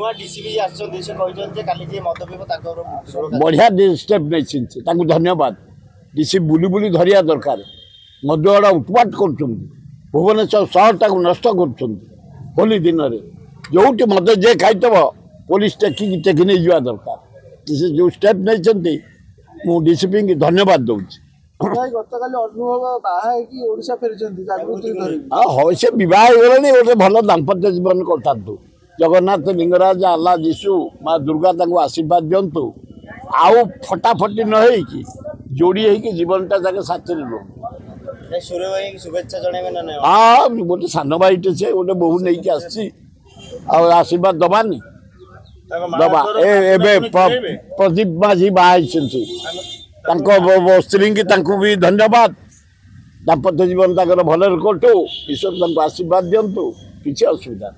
नुआ डीसीपी आछन से कहजन जे काली जे मद पीब ताकर बढ़िया स्टेप नहीं धन्यवाद डीसी बुली बुली धरिया दरकार मदुआड़ा उत्पाट कर भुवनेश्वर सहरटा को नष्ट कर होली दिन में जो मद जे खाइब पुलिस टेकिक टेकी नहीं जावा दरकार से जो स्टेप नहीं मु डीसीपी की धन्यवाद दूसरी हाँ से बह गले गोटे भल दाम्पत्य जीवन करता जगन्नाथ लिंगराज आल्ला जीशु माँ दुर्गा आशीर्वाद दिंतु आउ फटाफटी न हो जोड़ी हो जीवनटा जाके साथी रुह शुभेच्छा जन हाँ गोटे सान भाईटे से गोटे बहु नहीं आशीर्वाद दबानी दबा प्रदीप माझी बाहर स्त्री की भी धन्यवाद दाम्पत्य जीवन भले कटू ईश्वर आशीर्वाद दिंतु किसी असुविधा।